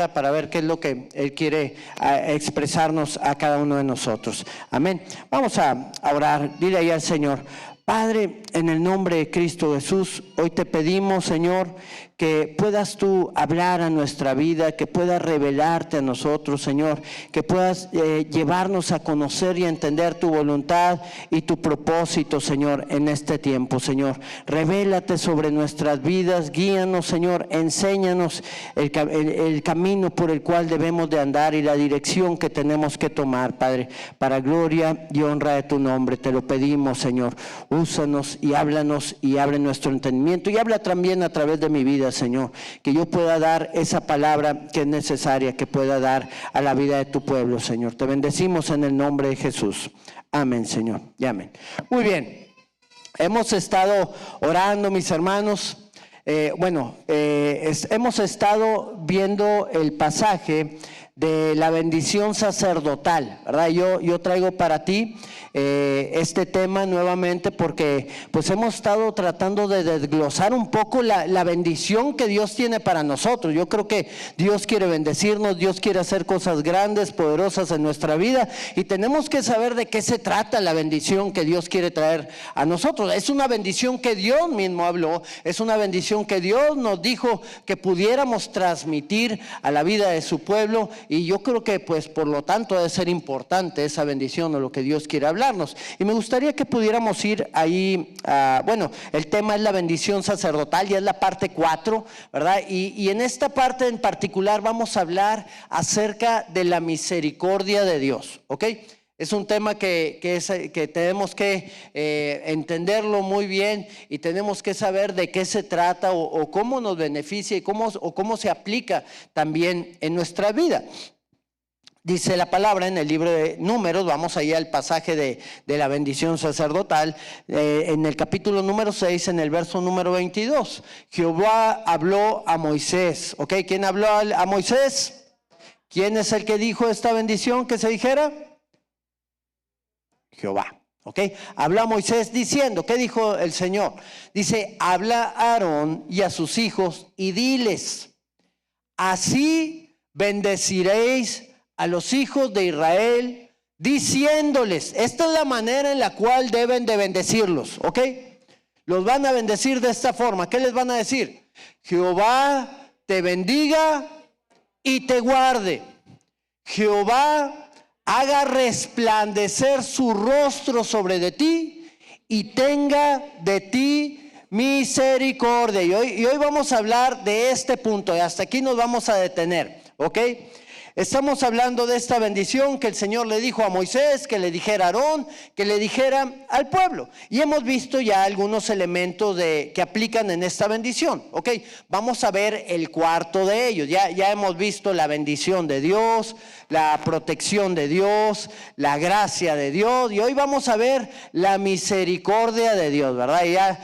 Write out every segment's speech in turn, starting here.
para ver qué es lo que Él quiere expresarnos a cada uno de nosotros. Amén. Vamos a orar. Dile ahí al Señor: Padre, en el nombre de Cristo Jesús, hoy te pedimos, Señor, que puedas tú hablar a nuestra vida, que puedas revelarte a nosotros, Señor, que puedas llevarnos a conocer y a entender tu voluntad y tu propósito, Señor, en este tiempo, Señor. Revélate sobre nuestras vidas, guíanos, Señor, enséñanos el camino por el cual debemos de andar y la dirección que tenemos que tomar, Padre, para gloria y honra de tu nombre. Te lo pedimos, Señor. Úsanos y háblanos y abre nuestro entendimiento y habla también a través de mi vida, Señor, que yo pueda dar esa palabra que es necesaria, que pueda dar a la vida de tu pueblo, Señor. Te bendecimos en el nombre de Jesús. Amén, Señor, y amén. Muy bien, hemos estado orando, mis hermanos. Hemos estado viendo el pasaje de la bendición sacerdotal, ¿verdad? Yo traigo para ti este tema nuevamente porque pues hemos estado tratando de desglosar un poco la bendición que Dios tiene para nosotros. Yo creo que Dios quiere bendecirnos, Dios quiere hacer cosas grandes, poderosas en nuestra vida, y tenemos que saber de qué se trata la bendición que Dios quiere traer a nosotros. Es una bendición que Dios mismo habló, es una bendición que Dios nos dijo que pudiéramos transmitir a la vida de su pueblo, y yo creo que pues por lo tanto debe ser importante esa bendición o lo que Dios quiere hablarnos. Y me gustaría que pudiéramos ir ahí, el tema es la bendición sacerdotal, ya es la parte 4, ¿verdad? Y en esta parte en particular vamos a hablar acerca de la misericordia de Dios, ¿ok? Es un tema que tenemos que entenderlo muy bien, y tenemos que saber de qué se trata o cómo nos beneficia y cómo se aplica también en nuestra vida. Dice la palabra en el libro de Números, vamos allá al pasaje de la bendición sacerdotal, en el capítulo número 6, en el verso número 22. Jehová habló a Moisés, ¿ok? ¿Quién habló a Moisés? ¿Quién es el que dijo esta bendición que se dijera? Jehová, ¿ok? Habló a Moisés diciendo, ¿qué dijo el Señor? Dice: habla a Aarón y a sus hijos y diles: así bendeciréis a los hijos de Israel, diciéndoles. Esta es la manera en la cual deben de bendecirlos, ¿ok? Los van a bendecir de esta forma. ¿Qué les van a decir? Jehová te bendiga y te guarde. Jehová haga resplandecer su rostro sobre de ti y tenga de ti misericordia. Y hoy vamos a hablar de este punto, y hasta aquí nos vamos a detener, ¿ok? Estamos hablando de esta bendición que el Señor le dijo a Moisés, que le dijera a Aarón, que le dijera al pueblo. Y hemos visto ya algunos elementos que aplican en esta bendición. Ok, vamos a ver el cuarto de ellos. Ya hemos visto la bendición de Dios, la protección de Dios, la gracia de Dios. Y hoy vamos a ver la misericordia de Dios, ¿verdad? Y ya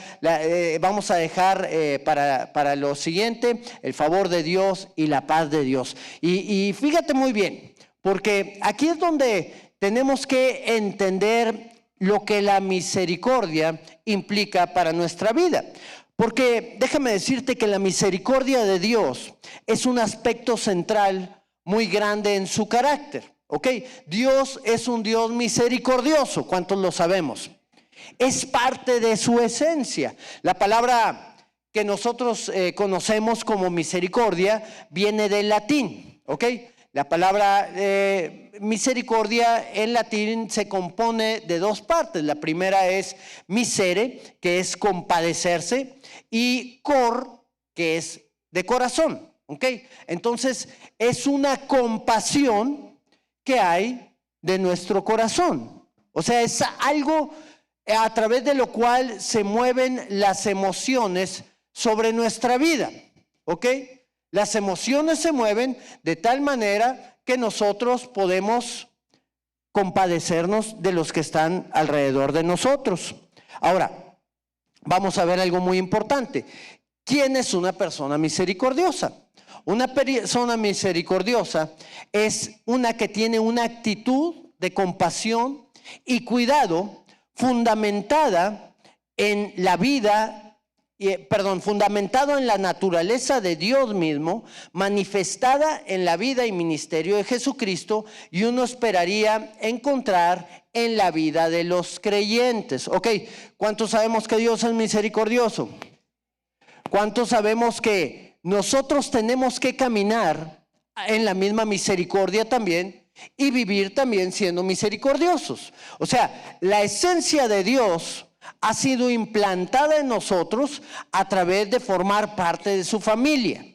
vamos a dejar para lo siguiente el favor de Dios y la paz de Dios. Y fíjate muy bien, porque aquí es donde tenemos que entender lo que la misericordia implica para nuestra vida. Porque déjame decirte que la misericordia de Dios es un aspecto central muy grande en su carácter, ¿ok? Dios es un Dios misericordioso, ¿cuántos lo sabemos? Es parte de su esencia. La palabra que nosotros conocemos como misericordia viene del latín, ¿ok? La palabra misericordia en latín se compone de dos partes. La primera es misere, que es compadecerse, y cor, que es de corazón, ¿ok? Entonces es una compasión que hay de nuestro corazón. O sea, es algo a través de lo cual se mueven las emociones sobre nuestra vida, ¿ok? Las emociones se mueven de tal manera que nosotros podemos compadecernos de los que están alrededor de nosotros. Ahora, vamos a ver algo muy importante. ¿Quién es una persona misericordiosa? Una persona misericordiosa es una que tiene una actitud de compasión y cuidado fundamentada en la vida fundamentado en la naturaleza de Dios mismo, manifestada en la vida y ministerio de Jesucristo, y uno esperaría encontrar en la vida de los creyentes. Ok, ¿cuántos sabemos que Dios es misericordioso? ¿Cuántos sabemos que nosotros tenemos que caminar en la misma misericordia también y vivir también siendo misericordiosos? O sea, la esencia de Dios ha sido implantada en nosotros a través de formar parte de su familia,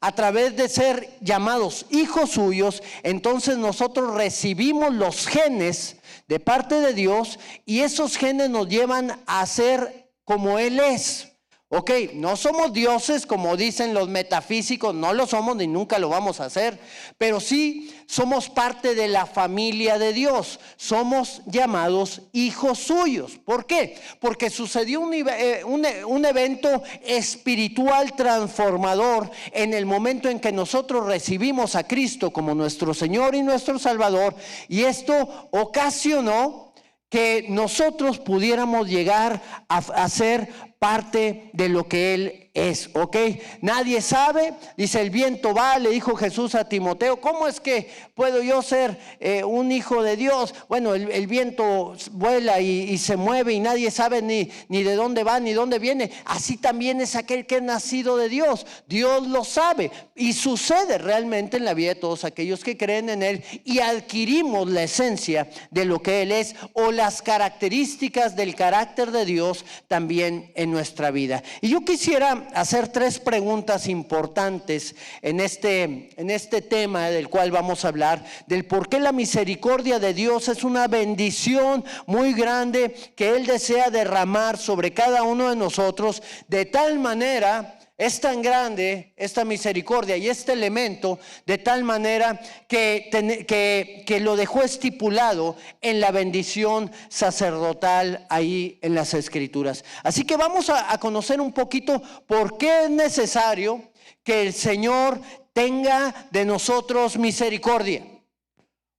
a través de ser llamados hijos suyos. Entonces nosotros recibimos los genes de parte de Dios y esos genes nos llevan a ser como Él es. Ok, no somos dioses como dicen los metafísicos, no lo somos ni nunca lo vamos a hacer, pero sí somos parte de la familia de Dios, somos llamados hijos suyos. ¿Por qué? Porque sucedió un evento espiritual transformador en el momento en que nosotros recibimos a Cristo como nuestro Señor y nuestro Salvador, y esto ocasionó que nosotros pudiéramos llegar a ser parte de lo que Él es, ¿ok? Nadie sabe, dice, el viento va, le dijo Jesús a Timoteo, ¿cómo es que puedo yo ser un hijo de Dios? Bueno, el viento vuela y se mueve y nadie sabe ni de dónde va ni dónde viene. Así también es aquel que es nacido de Dios. Dios lo sabe y sucede realmente en la vida de todos aquellos que creen en Él y adquirimos la esencia de lo que Él es o las características del carácter de Dios también en nuestra vida. Y yo quisiera hacer 3 preguntas importantes en este tema del cual vamos a hablar, del por qué la misericordia de Dios es una bendición muy grande que Él desea derramar sobre cada uno de nosotros, de tal manera. Es tan grande esta misericordia y este elemento, de tal manera que lo dejó estipulado en la bendición sacerdotal ahí en las Escrituras. Así que vamos a conocer un poquito por qué es necesario que el Señor tenga de nosotros misericordia.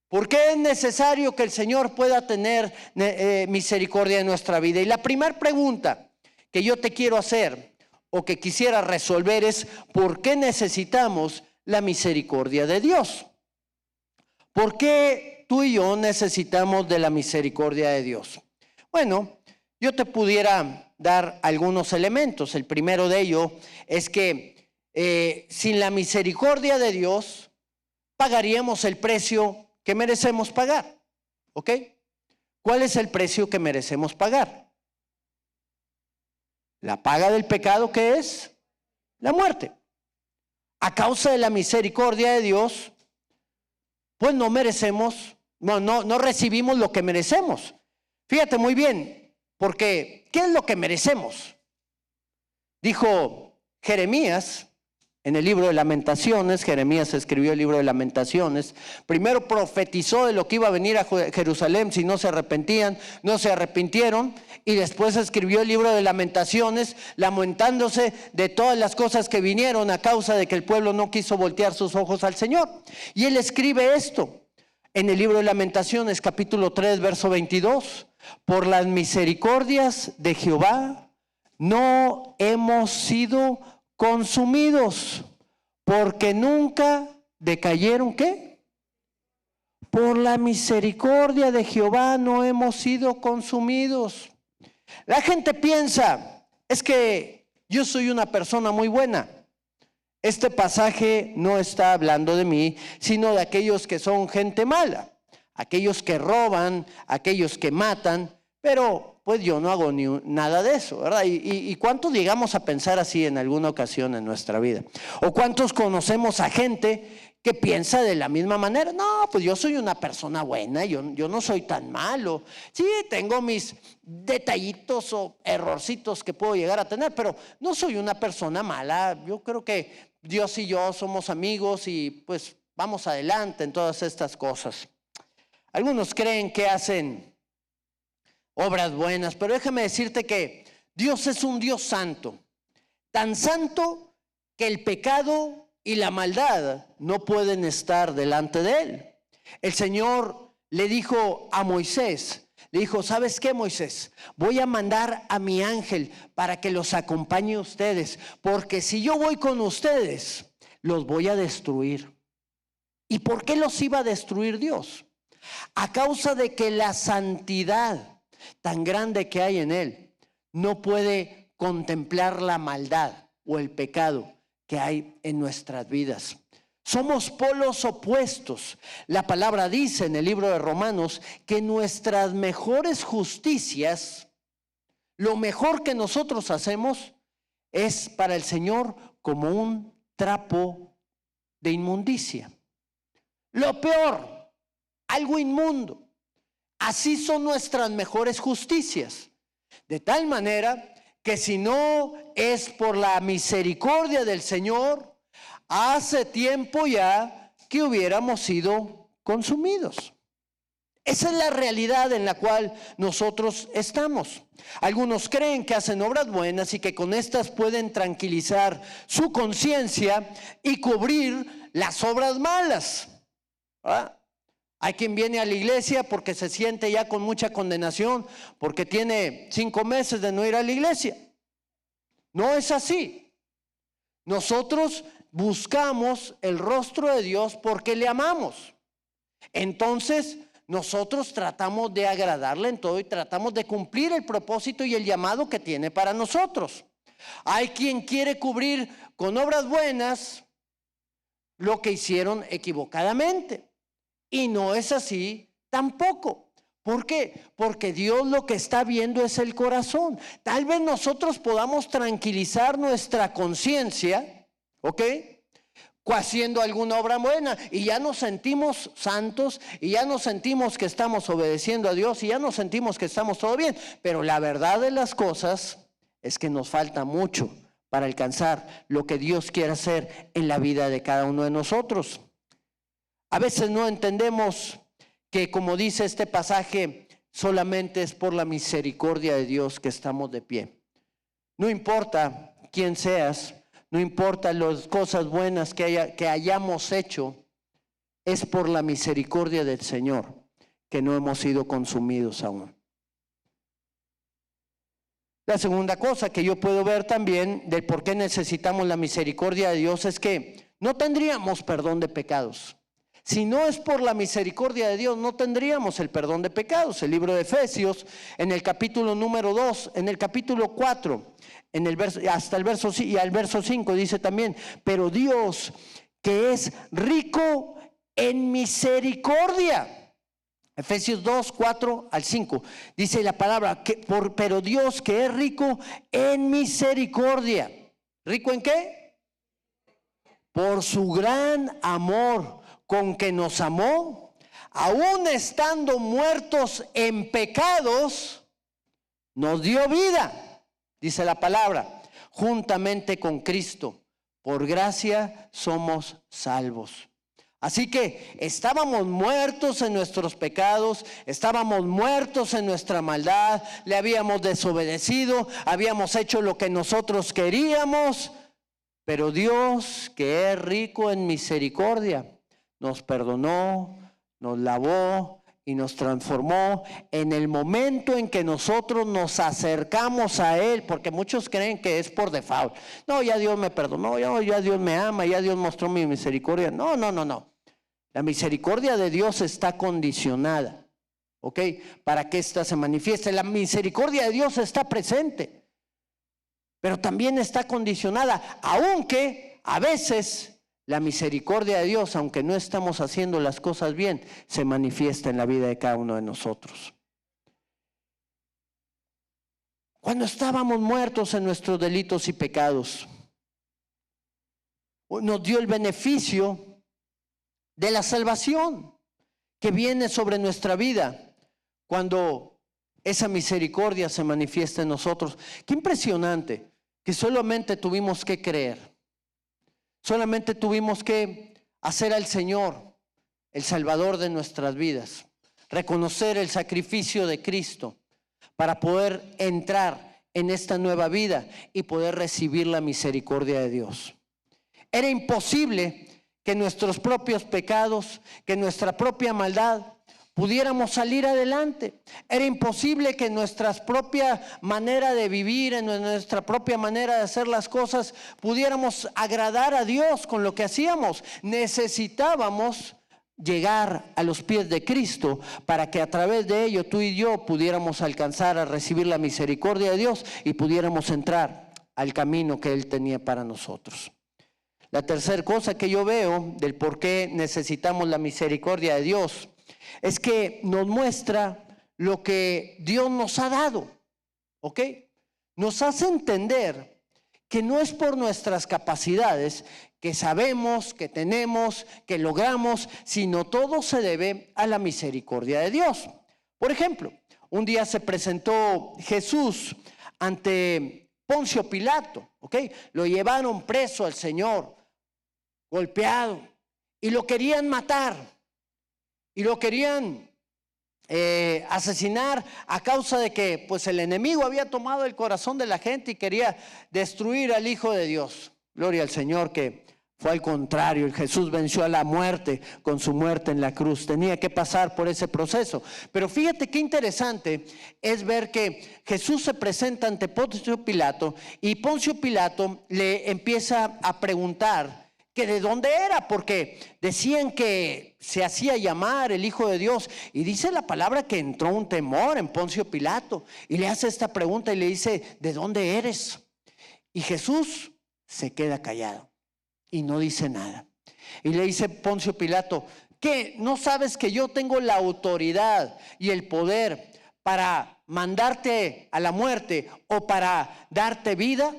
¿Por qué es necesario que el Señor pueda tener misericordia en nuestra vida? Y la primera pregunta que yo te quiero hacer, o que quisiera resolver, es ¿por qué necesitamos la misericordia de Dios? ¿Por qué tú y yo necesitamos de la misericordia de Dios? Bueno, yo te pudiera dar algunos elementos. El primero de ellos es que sin la misericordia de Dios pagaríamos el precio que merecemos pagar. ¿Ok? ¿Cuál es el precio que merecemos pagar? La paga del pecado, ¿qué es? La muerte. A causa de la misericordia de Dios, pues no merecemos, no recibimos lo que merecemos. Fíjate muy bien, porque ¿qué es lo que merecemos? Dijo Jeremías en el libro de Lamentaciones. Jeremías escribió el libro de Lamentaciones. Primero profetizó de lo que iba a venir a Jerusalén si no se arrepentían, no se arrepintieron. Y después escribió el libro de Lamentaciones, lamentándose de todas las cosas que vinieron a causa de que el pueblo no quiso voltear sus ojos al Señor. Y él escribe esto en el libro de Lamentaciones, capítulo 3, verso 22. Por las misericordias de Jehová no hemos sido consumidos, porque nunca decayeron, ¿qué? Por la misericordia de Jehová no hemos sido consumidos. La gente piensa, es que yo soy una persona muy buena. Este pasaje no está hablando de mí, sino de aquellos que son gente mala, aquellos que roban, aquellos que matan, pero pues yo no hago nada de eso, ¿verdad? ¿Y cuántos llegamos a pensar así en alguna ocasión en nuestra vida? ¿O cuántos conocemos a gente que piensa de la misma manera? No, pues yo soy una persona buena, yo no soy tan malo. Sí, tengo mis detallitos o errorcitos que puedo llegar a tener, pero no soy una persona mala. Yo creo que Dios y yo somos amigos y pues vamos adelante en todas estas cosas. Algunos creen que hacen obras buenas, pero déjame decirte que Dios es un Dios santo, tan santo que el pecado y la maldad no pueden estar delante de Él. El Señor le dijo a Moisés, Le dijo, ¿sabes qué, Moisés? Voy a mandar a mi ángel para que los acompañe a ustedes, porque si yo voy con ustedes, los voy a destruir. ¿Y por qué los iba a destruir Dios? A causa de que la santidad tan grande que hay en él no puede contemplar la maldad o el pecado que hay en nuestras vidas. Somos polos opuestos. La palabra dice en el libro de Romanos que nuestras mejores justicias, lo mejor que nosotros hacemos, es para el Señor como un trapo de inmundicia. Lo peor, algo inmundo. Así son nuestras mejores justicias. De tal manera que si no es por la misericordia del Señor, hace tiempo ya que hubiéramos sido consumidos. Esa es la realidad en la cual nosotros estamos. Algunos creen que hacen obras buenas y que con estas pueden tranquilizar su conciencia y cubrir las obras malas. ¿Ah? Hay quien viene a la iglesia porque se siente ya con mucha condenación, porque tiene 5 meses de no ir a la iglesia. No es así. Nosotros buscamos el rostro de Dios porque le amamos. Entonces, nosotros tratamos de agradarle en todo y tratamos de cumplir el propósito y el llamado que tiene para nosotros. Hay quien quiere cubrir con obras buenas lo que hicieron equivocadamente. Y no es así tampoco. ¿Por qué? Porque Dios lo que está viendo es el corazón. Tal vez nosotros podamos tranquilizar nuestra conciencia, ¿ok? Haciendo alguna obra buena y ya nos sentimos santos y ya nos sentimos que estamos obedeciendo a Dios y ya nos sentimos que estamos todo bien. Pero la verdad de las cosas es que nos falta mucho para alcanzar lo que Dios quiere hacer en la vida de cada uno de nosotros. A veces no entendemos que, como dice este pasaje, solamente es por la misericordia de Dios que estamos de pie. No importa quién seas, no importa las cosas buenas que hayamos hecho, es por la misericordia del Señor que no hemos sido consumidos aún. La segunda cosa que yo puedo ver también del por qué necesitamos la misericordia de Dios es que no tendríamos perdón de pecados. Si no es por la misericordia de Dios, no tendríamos el perdón de pecados. El libro de Efesios, en el capítulo número 2, en el capítulo 4, en el verso, hasta el verso, y al verso 5 dice también, pero Dios que es rico en misericordia. Efesios 2, 4 al 5, dice la palabra, pero Dios que es rico en misericordia. ¿Rico en qué? Por su gran amor con que nos amó, aún estando muertos en pecados, nos dio vida, dice la palabra, juntamente con Cristo. Por gracia somos salvos. Así que estábamos muertos en nuestros pecados, estábamos muertos en nuestra maldad, le habíamos desobedecido, habíamos hecho lo que nosotros queríamos, pero Dios, que es rico en misericordia, nos perdonó, nos lavó y nos transformó en el momento en que nosotros nos acercamos a Él, porque muchos creen que es por default. No, ya Dios me perdonó, ya Dios me ama, ya Dios mostró mi misericordia. No. La misericordia de Dios está condicionada, ¿ok? Para que ésta se manifieste. La misericordia de Dios está presente, pero también está condicionada, aunque a veces la misericordia de Dios, aunque no estamos haciendo las cosas bien, se manifiesta en la vida de cada uno de nosotros. Cuando estábamos muertos en nuestros delitos y pecados, nos dio el beneficio de la salvación que viene sobre nuestra vida cuando esa misericordia se manifiesta en nosotros. Qué impresionante que solamente tuvimos que creer. Solamente tuvimos que hacer al Señor el Salvador de nuestras vidas, reconocer el sacrificio de Cristo para poder entrar en esta nueva vida y poder recibir la misericordia de Dios. Era imposible que nuestros propios pecados, que nuestra propia maldad pudiéramos salir adelante. Era imposible que en nuestra propia manera de vivir, en nuestra propia manera de hacer las cosas, pudiéramos agradar a Dios con lo que hacíamos. Necesitábamos llegar a los pies de Cristo para que a través de ello tú y yo pudiéramos alcanzar a recibir la misericordia de Dios y pudiéramos entrar al camino que Él tenía para nosotros. La tercera cosa que yo veo del por qué necesitamos la misericordia de Dios es que nos muestra lo que Dios nos ha dado, ¿ok? Nos hace entender que no es por nuestras capacidades que sabemos, que tenemos, que logramos, sino todo se debe a la misericordia de Dios. Por ejemplo, un día se presentó Jesús ante Poncio Pilato, ¿ok? Lo llevaron preso al Señor, golpeado, y lo querían matar. Y lo querían asesinar a causa de que pues el enemigo había tomado el corazón de la gente y quería destruir al Hijo de Dios. Gloria al Señor, que fue al contrario. Jesús venció a la muerte con su muerte en la cruz. Tenía que pasar por ese proceso. Pero fíjate qué interesante es ver que Jesús se presenta ante Poncio Pilato y Poncio Pilato le empieza a preguntar que de dónde era, porque decían que se hacía llamar el Hijo de Dios, y dice la palabra que entró un temor en Poncio Pilato y le hace esta pregunta y le dice: ¿de dónde eres? Y Jesús se queda callado y no dice nada. Y le dice Poncio Pilato: ¿qué? ¿No sabes que yo tengo la autoridad y el poder para mandarte a la muerte o para darte vida?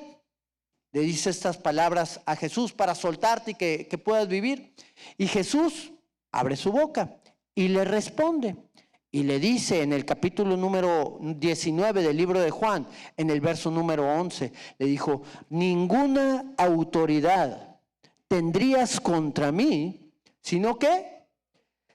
Le dice estas palabras a Jesús para soltarte y que puedas vivir. Y Jesús abre su boca y le responde. Y le dice en el capítulo número 19 del libro de Juan, en el verso número 11, le dijo: ninguna autoridad tendrías contra mí, sino que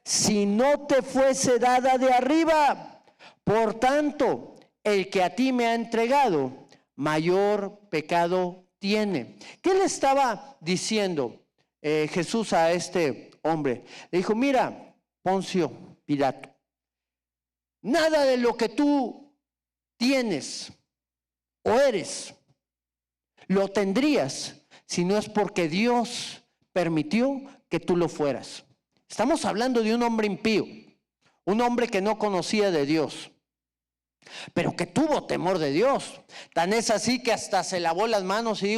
si no te fuese dada de arriba. Por tanto, el que a ti me ha entregado, mayor pecado tiene. ¿Qué le estaba diciendo Jesús a este hombre? Le dijo: mira, Poncio Pilato, nada de lo que tú tienes o eres lo tendrías si no es porque Dios permitió que tú lo fueras. Estamos hablando de un hombre impío, un hombre que no conocía de Dios, pero que tuvo temor de Dios. Tan es así que hasta se lavó las manos y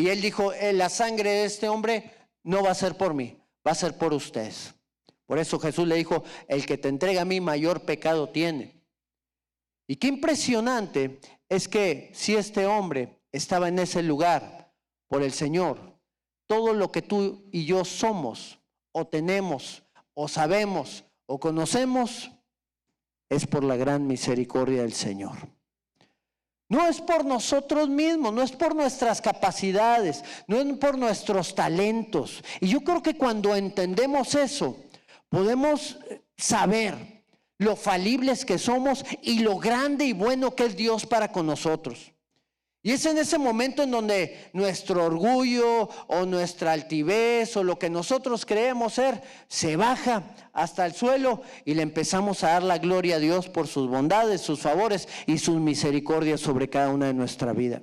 él dijo: la sangre de este hombre no va a ser por mí, va a ser por ustedes. Por eso Jesús le dijo: el que te entrega a mí, mayor pecado tiene. Y qué impresionante es que si este hombre estaba en ese lugar por el Señor, todo lo que tú y yo somos o tenemos o sabemos o conocemos es por la gran misericordia del Señor. No es por nosotros mismos, no es por nuestras capacidades, no es por nuestros talentos. Y yo creo que cuando entendemos eso, podemos saber lo falibles que somos y lo grande y bueno que es Dios para con nosotros. Y es en ese momento en donde nuestro orgullo o nuestra altivez o lo que nosotros creemos ser se baja hasta el suelo y le empezamos a dar la gloria a Dios por sus bondades, sus favores y sus misericordias sobre cada una de nuestra vida.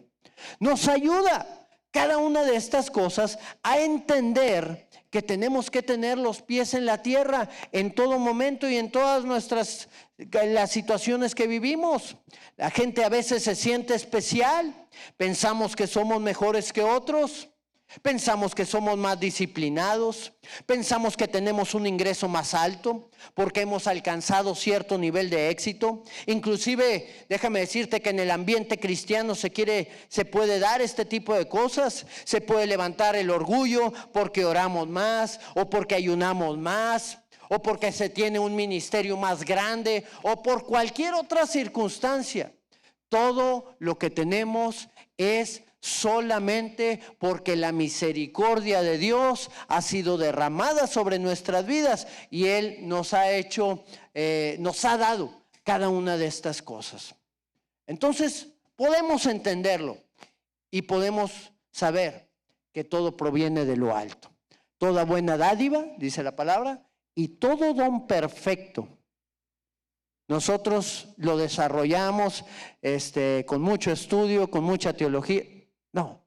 Nos ayuda cada una de estas cosas a entender que tenemos que tener los pies en la tierra en todo momento y en todas las situaciones que vivimos. La gente a veces se siente especial, pensamos que somos mejores que otros, pensamos que somos más disciplinados, pensamos que tenemos un ingreso más alto porque hemos alcanzado cierto nivel de éxito. Inclusive, déjame decirte que en el ambiente cristiano se puede dar este tipo de cosas. Se puede levantar el orgullo porque oramos más o porque ayunamos más, o porque se tiene un ministerio más grande, o por cualquier otra circunstancia. Todo lo que tenemos es solamente porque la misericordia de Dios ha sido derramada sobre nuestras vidas y Él nos ha dado cada una de estas cosas. Entonces podemos entenderlo y podemos saber que todo proviene de lo alto. Toda buena dádiva, dice la palabra, y todo don perfecto nosotros lo desarrollamos con mucho estudio, con mucha teología. No,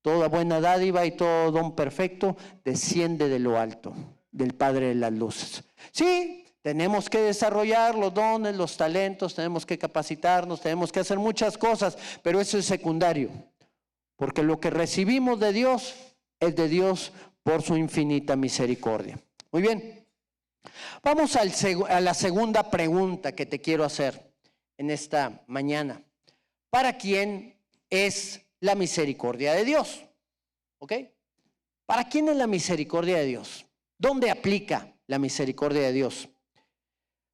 toda buena dádiva y todo don perfecto desciende de lo alto, del Padre de las luces. Sí, tenemos que desarrollar los dones, los talentos, tenemos que capacitarnos, tenemos que hacer muchas cosas, pero eso es secundario, porque lo que recibimos de Dios es de Dios por su infinita misericordia. Muy bien. Vamos a la segunda pregunta que te quiero hacer en esta mañana. ¿Para quién es la misericordia de Dios? ¿Ok? ¿Para quién es la misericordia de Dios? ¿Dónde aplica la misericordia de Dios?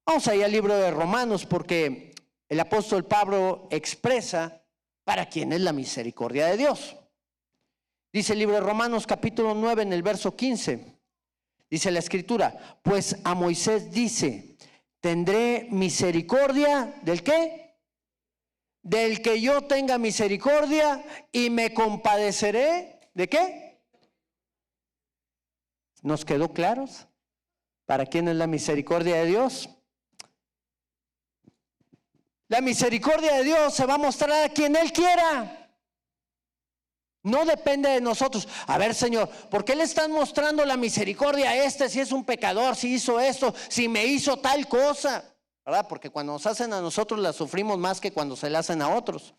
Vamos allá al libro de Romanos, porque el apóstol Pablo expresa para quién es la misericordia de Dios. Dice el libro de Romanos capítulo 9 en el verso 15. Dice la escritura, pues a Moisés dice, tendré misericordia, ¿del qué? Del que yo tenga misericordia y me compadeceré, ¿de qué? ¿Nos quedó claros? ¿Para quién es la misericordia de Dios? La misericordia de Dios se va a mostrar a quien Él quiera. No depende de nosotros. A ver, Señor, ¿por qué le están mostrando la misericordia a si es un pecador, si hizo esto, si me hizo tal cosa? ¿Verdad? Porque cuando nos hacen a nosotros la sufrimos más que cuando se la hacen a otros.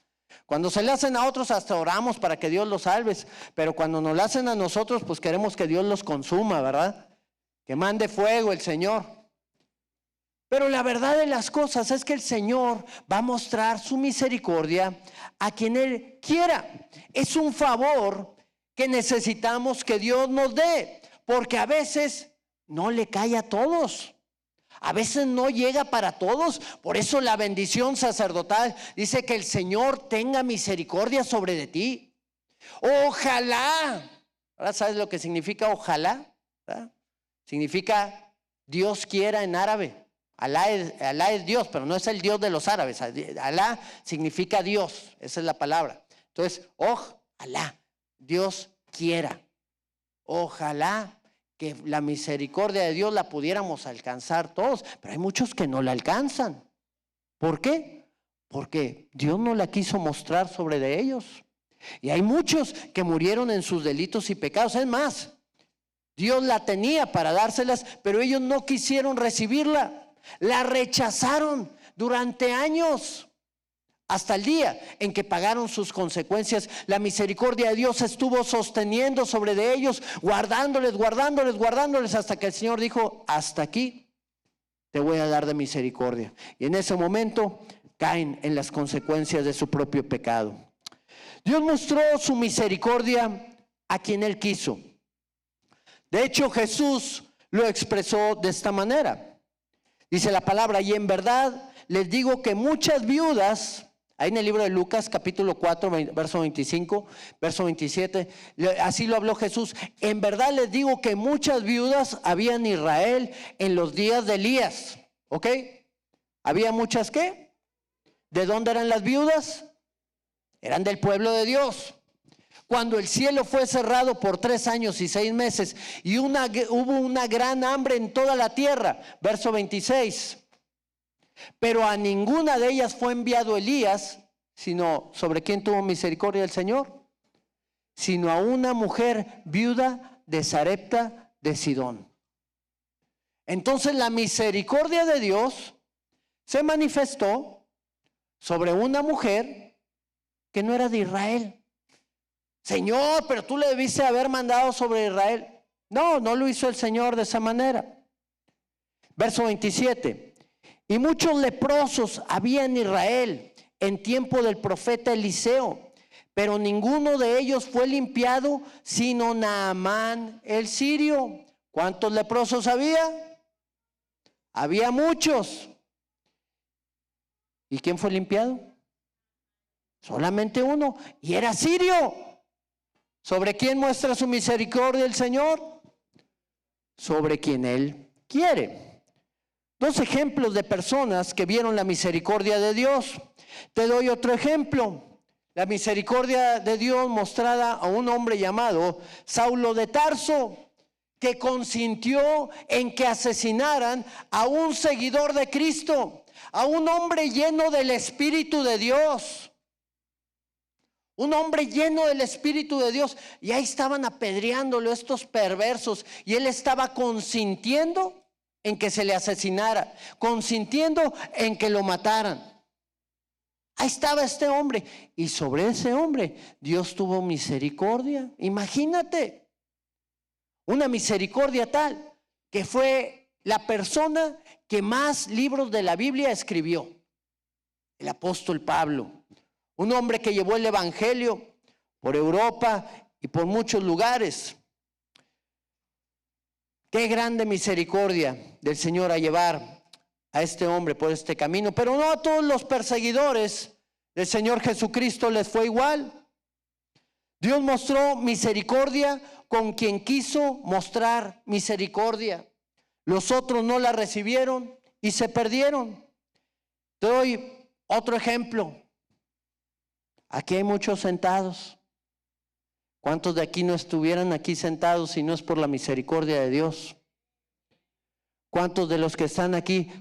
Cuando se le hacen a otros hasta oramos para que Dios los salve, pero cuando nos la hacen a nosotros pues queremos que Dios los consuma, ¿verdad? Que mande fuego el Señor. Pero la verdad de las cosas es que el Señor va a mostrar su misericordia a quien Él quiera. Es un favor que necesitamos que Dios nos dé, porque a veces no le cae a todos. A veces no llega para todos. Por eso la bendición sacerdotal dice que el Señor tenga misericordia sobre de ti. Ojalá. ¿Ahora sabes lo que significa ojalá? ¿Verdad? Significa Dios quiera en árabe. Alá es Dios, pero no es el Dios de los árabes. Alá significa Dios, esa es la palabra. Entonces, ojalá, Dios quiera. Ojalá que la misericordia de Dios la pudiéramos alcanzar todos, pero hay muchos que no la alcanzan. ¿Por qué? Porque Dios no la quiso mostrar sobre de ellos. Y hay muchos que murieron en sus delitos y pecados. Es más, Dios la tenía para dárselas, pero ellos no quisieron recibirla. La rechazaron durante años, hasta el día en que pagaron sus consecuencias. La misericordia de Dios estuvo sosteniendo sobre de ellos, guardándoles, hasta que el Señor dijo, hasta aquí te voy a dar de misericordia. Y en ese momento caen en las consecuencias de su propio pecado. Dios mostró su misericordia a quien Él quiso. De hecho, Jesús lo expresó de esta manera. Dice la palabra, y en verdad les digo que muchas viudas, ahí en el libro de Lucas capítulo 4, verso 25, verso 27, así lo habló Jesús. En verdad les digo que muchas viudas había en Israel en los días de Elías. ¿Ok? ¿Había muchas qué? ¿De dónde eran las viudas? Eran del pueblo de Dios. Cuando el cielo fue cerrado por 3 años y 6 meses y hubo una gran hambre en toda la tierra, verso 26. Pero a ninguna de ellas fue enviado Elías, sino ¿sobre quién tuvo misericordia el Señor? Sino a una mujer viuda de Sarepta de Sidón. Entonces la misericordia de Dios se manifestó sobre una mujer que no era de Israel. Señor, pero tú le debiste haber mandado sobre Israel. No, no lo hizo el Señor de esa manera. Verso 27. Y muchos leprosos había en Israel en tiempo del profeta Eliseo, pero ninguno de ellos fue limpiado, sino Naamán el sirio. ¿Cuántos leprosos había? Había muchos. ¿Y quién fue limpiado? Solamente uno, y era sirio. ¿Sobre quién muestra su misericordia el Señor? Sobre quien Él quiere. 2 ejemplos de personas que vieron la misericordia de Dios. Te doy otro ejemplo. La misericordia de Dios mostrada a un hombre llamado Saulo de Tarso, que consintió en que asesinaran a un seguidor de Cristo, a un hombre lleno del Espíritu de Dios. Un hombre lleno del Espíritu de Dios. Y ahí estaban apedreándolo estos perversos. Y él estaba consintiendo en que se le asesinara, consintiendo en que lo mataran. Ahí estaba este hombre. Y sobre ese hombre Dios tuvo misericordia. Imagínate. Una misericordia tal que fue la persona que más libros de la Biblia escribió. El apóstol Pablo. Un hombre que llevó el evangelio por Europa y por muchos lugares. Qué grande misericordia del Señor a llevar a este hombre por este camino. Pero no a todos los perseguidores del Señor Jesucristo les fue igual. Dios mostró misericordia con quien quiso mostrar misericordia. Los otros no la recibieron y se perdieron. Te doy otro ejemplo. Aquí hay muchos sentados. ¿Cuántos de aquí no estuvieran aquí sentados si no es por la misericordia de Dios? ¿Cuántos de los que están aquí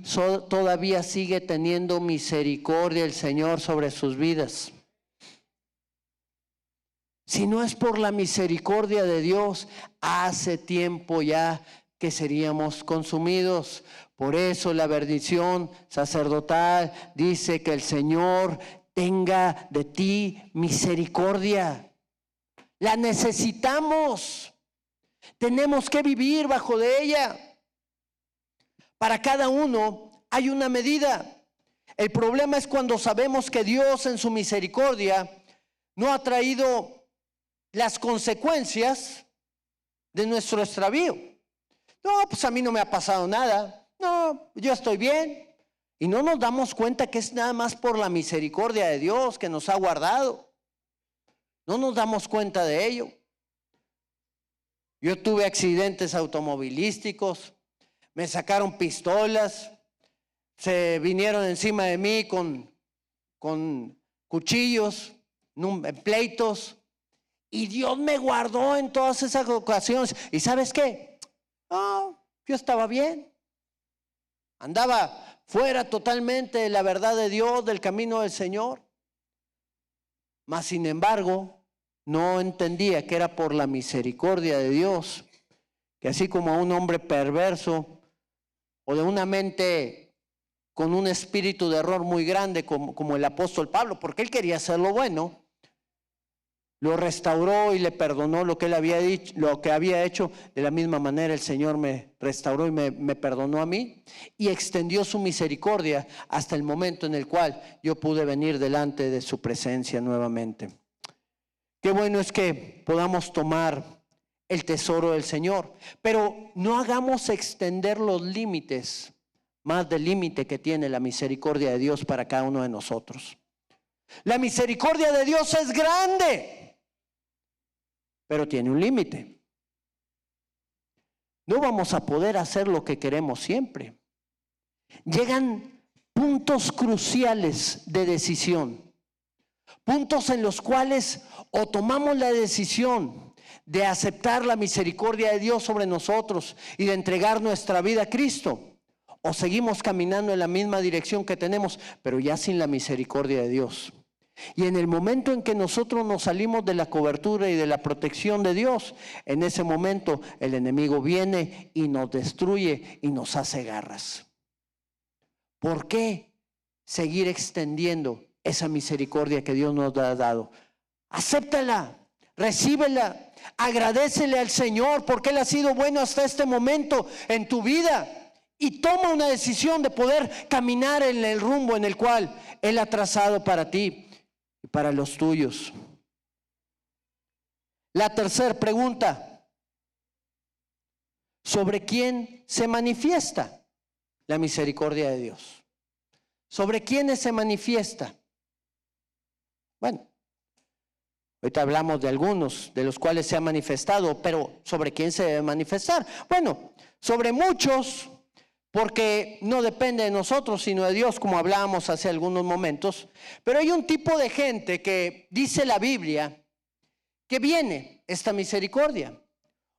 todavía sigue teniendo misericordia el Señor sobre sus vidas? Si no es por la misericordia de Dios, hace tiempo ya que seríamos consumidos. Por eso la bendición sacerdotal dice que el Señor tenga de ti misericordia. La necesitamos. Tenemos que vivir bajo de ella. Para cada uno hay una medida. El problema es cuando sabemos que Dios en su misericordia no ha traído las consecuencias de nuestro extravío. No, pues a mí no me ha pasado nada. No, yo estoy bien. Y no nos damos cuenta que es nada más por la misericordia de Dios que nos ha guardado. No nos damos cuenta de ello. Yo tuve accidentes automovilísticos, me sacaron pistolas, se vinieron encima de mí con cuchillos, en pleitos. Y Dios me guardó en todas esas ocasiones. ¿Y sabes qué? Yo estaba bien. Andaba fuera totalmente de la verdad de Dios, del camino del Señor. Mas sin embargo, no entendía que era por la misericordia de Dios, que así como a un hombre perverso o de una mente con un espíritu de error muy grande como el apóstol Pablo, porque él quería hacer lo bueno, lo restauró y le perdonó lo que él había dicho, lo que había hecho. De la misma manera el Señor me restauró y me perdonó a mí y extendió su misericordia hasta el momento en el cual yo pude venir delante de su presencia nuevamente. Qué bueno es que podamos tomar el tesoro del Señor, pero no hagamos extender los límites más del límite que tiene la misericordia de Dios para cada uno de nosotros. La misericordia de Dios es grande, pero tiene un límite. No vamos a poder hacer lo que queremos siempre. Llegan puntos cruciales de decisión, puntos en los cuales o tomamos la decisión de aceptar la misericordia de Dios sobre nosotros y de entregar nuestra vida a Cristo, o seguimos caminando en la misma dirección que tenemos, pero ya sin la misericordia de Dios. Y en el momento en que nosotros nos salimos de la cobertura y de la protección de Dios, en ese momento el enemigo viene y nos destruye y nos hace garras. ¿Por qué seguir extendiendo esa misericordia que Dios nos ha dado? Acéptala, recíbela, agradécele al Señor porque Él ha sido bueno hasta este momento en tu vida. Y toma una decisión de poder caminar en el rumbo en el cual Él ha trazado para ti y para los tuyos. La tercera pregunta: ¿sobre quién se manifiesta la misericordia de Dios? ¿Sobre quiénes se manifiesta? Bueno, ahorita hablamos de algunos de los cuales se ha manifestado, pero ¿sobre quién se debe manifestar? Bueno, sobre muchos, porque no depende de nosotros sino de Dios, como hablábamos hace algunos momentos. Pero hay un tipo de gente que dice la Biblia que viene esta misericordia.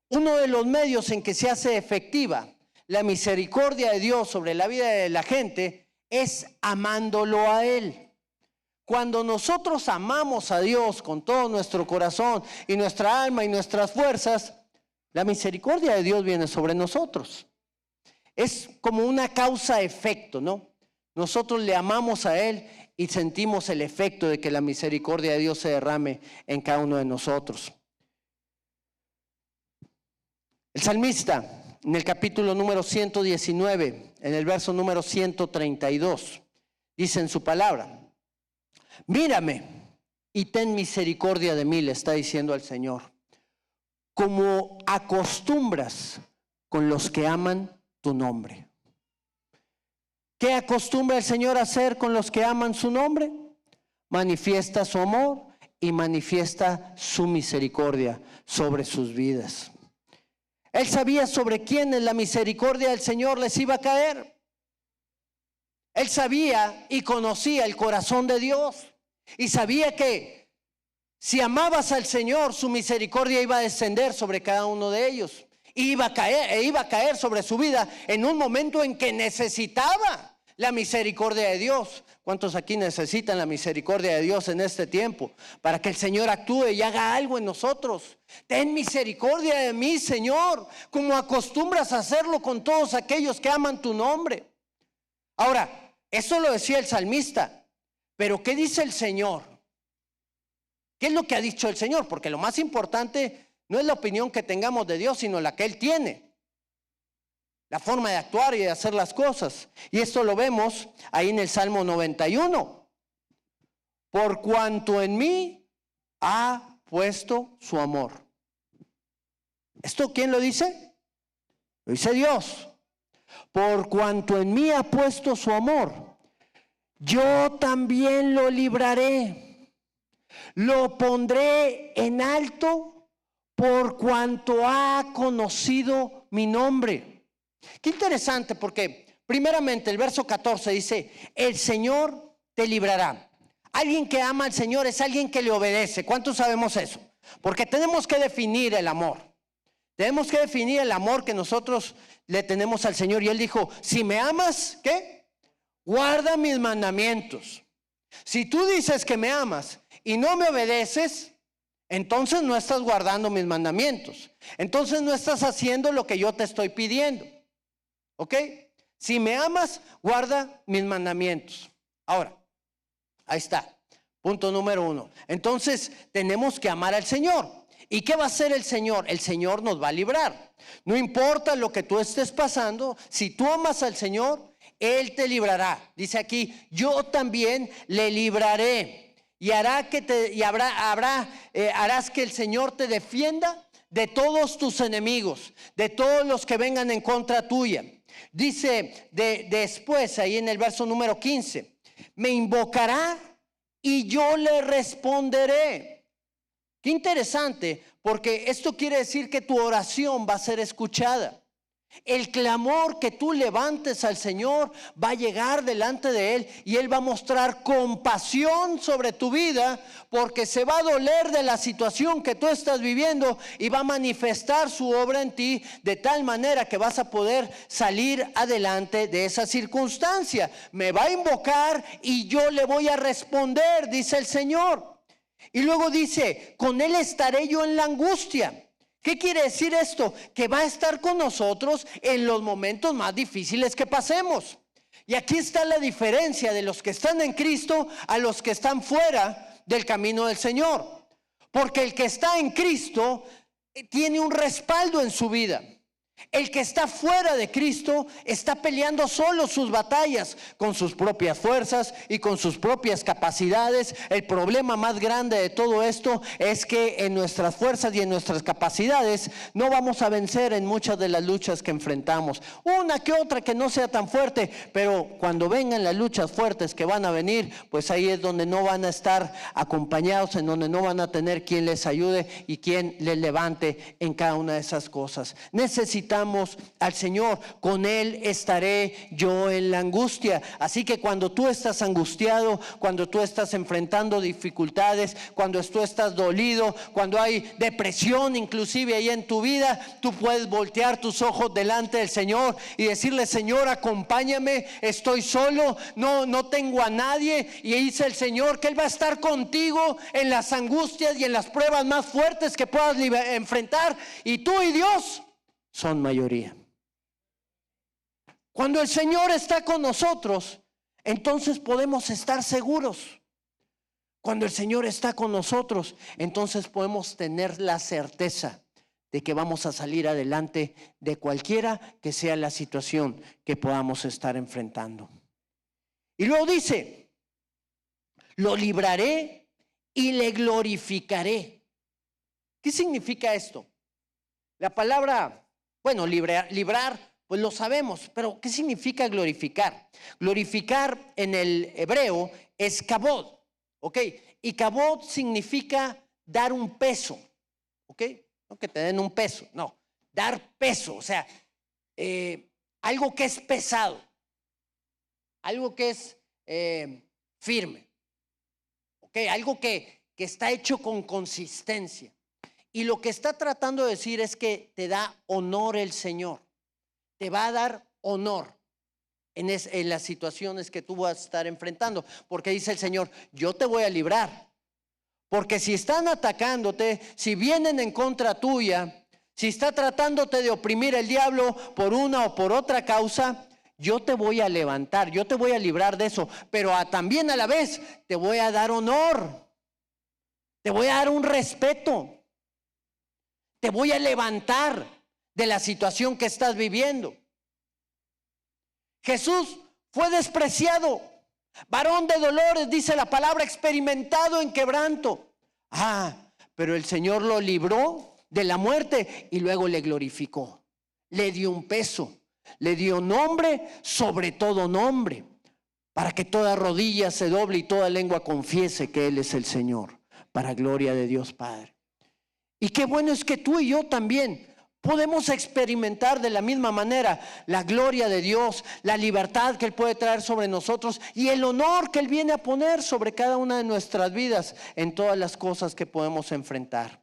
Uno de los medios en que se hace efectiva la misericordia de Dios sobre la vida de la gente es amándolo a Él. Cuando nosotros amamos a Dios con todo nuestro corazón y nuestra alma y nuestras fuerzas, la misericordia de Dios viene sobre nosotros. Es como una causa-efecto, ¿no? Nosotros le amamos a Él y sentimos el efecto de que la misericordia de Dios se derrame en cada uno de nosotros. El salmista, en el capítulo número 119, en el verso número 132, dice en su palabra: mírame y ten misericordia de mí, le está diciendo al Señor, como acostumbras con los que aman tu nombre. ¿Qué acostumbra el Señor a hacer con los que aman su nombre? Manifiesta su amor y manifiesta su misericordia sobre sus vidas. Él sabía sobre quiénes la misericordia del Señor les iba a caer. Él sabía y conocía el corazón de Dios y sabía que si amabas al Señor, su misericordia iba a descender sobre cada uno de ellos. Iba a caer sobre su vida en un momento en que necesitaba la misericordia de Dios. ¿Cuántos aquí necesitan la misericordia de Dios en este tiempo? Para que el Señor actúe y haga algo en nosotros. Ten misericordia de mí, Señor, como acostumbras a hacerlo con todos aquellos que aman tu nombre. Ahora, eso lo decía el salmista, pero ¿qué dice el Señor? ¿Qué es lo que ha dicho el Señor? Porque lo más importante no es la opinión que tengamos de Dios, sino la que Él tiene. La forma de actuar y de hacer las cosas. Y esto lo vemos ahí en el Salmo 91. Por cuanto en mí ha puesto su amor. ¿Esto quién lo dice? Lo dice Dios. Por cuanto en mí ha puesto su amor, yo también lo libraré. Lo pondré en alto por cuanto ha conocido mi nombre. Qué interesante, porque primeramente el verso 14 dice: el Señor te librará. Alguien que ama al Señor es alguien que le obedece. ¿Cuántos sabemos eso? Porque tenemos que definir el amor. Tenemos que definir el amor que nosotros le tenemos al Señor. Y Él dijo: si me amas, ¿qué? Guarda mis mandamientos. Si tú dices que me amas y no me obedeces, entonces no estás guardando mis mandamientos. Entonces no estás haciendo lo que yo te estoy pidiendo. ¿Ok? Si me amas, guarda mis mandamientos. Ahora, ahí está. Punto número 1. Entonces tenemos que amar al Señor. ¿Y qué va a hacer el Señor? El Señor nos va a librar. No importa lo que tú estés pasando, si tú amas al Señor, Él te librará. Dice aquí: yo también le libraré. Y harás que el Señor te defienda de todos tus enemigos, de todos los que vengan en contra tuya. Dice después ahí en el verso número 15: me invocará y yo le responderé. Qué interesante, porque esto quiere decir que tu oración va a ser escuchada. El clamor que tú levantes al Señor va a llegar delante de Él y Él va a mostrar compasión sobre tu vida, porque se va a doler de la situación que tú estás viviendo y va a manifestar su obra en ti de tal manera que vas a poder salir adelante de esa circunstancia. Me va a invocar y yo le voy a responder, dice el Señor. Y luego dice: con Él estaré yo en la angustia. ¿Qué quiere decir esto? Que va a estar con nosotros en los momentos más difíciles que pasemos. Y aquí está la diferencia de los que están en Cristo a los que están fuera del camino del Señor. Porque el que está en Cristo tiene un respaldo en su vida. El que está fuera de Cristo está peleando solo sus batallas con sus propias fuerzas y con sus propias capacidades. El problema más grande de todo esto es que en nuestras fuerzas y en nuestras capacidades no vamos a vencer en muchas de las luchas que enfrentamos. Una que otra que no sea tan fuerte, pero cuando vengan las luchas fuertes que van a venir, pues ahí es donde no van a estar acompañados, en donde no van a tener quien les ayude y quien les levante en cada una de esas cosas. Necesitamos necesitamos al Señor. Con Él estaré yo en la angustia. Así que cuando tú estás angustiado, cuando tú estás enfrentando dificultades, cuando tú estás dolido, cuando hay depresión inclusive ahí en tu vida, tú puedes voltear tus ojos delante del Señor y decirle: Señor, acompáñame, estoy solo, no tengo a nadie. Y dice el Señor que Él va a estar contigo en las angustias y en las pruebas más fuertes que puedas enfrentar, y tú y Dios son mayoría. Cuando el Señor está con nosotros, entonces podemos estar seguros. Cuando el Señor está con nosotros, entonces podemos tener la certeza de que vamos a salir adelante de cualquiera que sea la situación que podamos estar enfrentando. Y luego dice: lo libraré y le glorificaré. ¿Qué significa esto? La palabra, bueno, librar, pues lo sabemos, pero ¿qué significa glorificar? Glorificar en el hebreo es kabod, ¿ok? Y kabod significa dar un peso, ¿ok? No que te den un peso, no, dar peso, o sea, algo que es pesado, algo que es firme, ¿ok? Algo que está hecho con consistencia. Y lo que está tratando de decir es que te da honor el Señor. Te va a dar honor en las situaciones que tú vas a estar enfrentando. Porque dice el Señor: yo te voy a librar. Porque si están atacándote, si vienen en contra tuya, si está tratándote de oprimir el diablo por una o por otra causa, yo te voy a levantar, yo te voy a librar de eso. Pero también a la vez te voy a dar honor. Te voy a dar un respeto. Te voy a levantar de la situación que estás viviendo. Jesús fue despreciado, varón de dolores, dice la palabra, experimentado en quebranto. Pero el Señor lo libró de la muerte y luego le glorificó. Le dio un peso, le dio nombre sobre todo nombre, para que toda rodilla se doble y toda lengua confiese que Él es el Señor, para gloria de Dios Padre. Y qué bueno es que tú y yo también podemos experimentar de la misma manera la gloria de Dios, la libertad que Él puede traer sobre nosotros y el honor que Él viene a poner sobre cada una de nuestras vidas en todas las cosas que podemos enfrentar.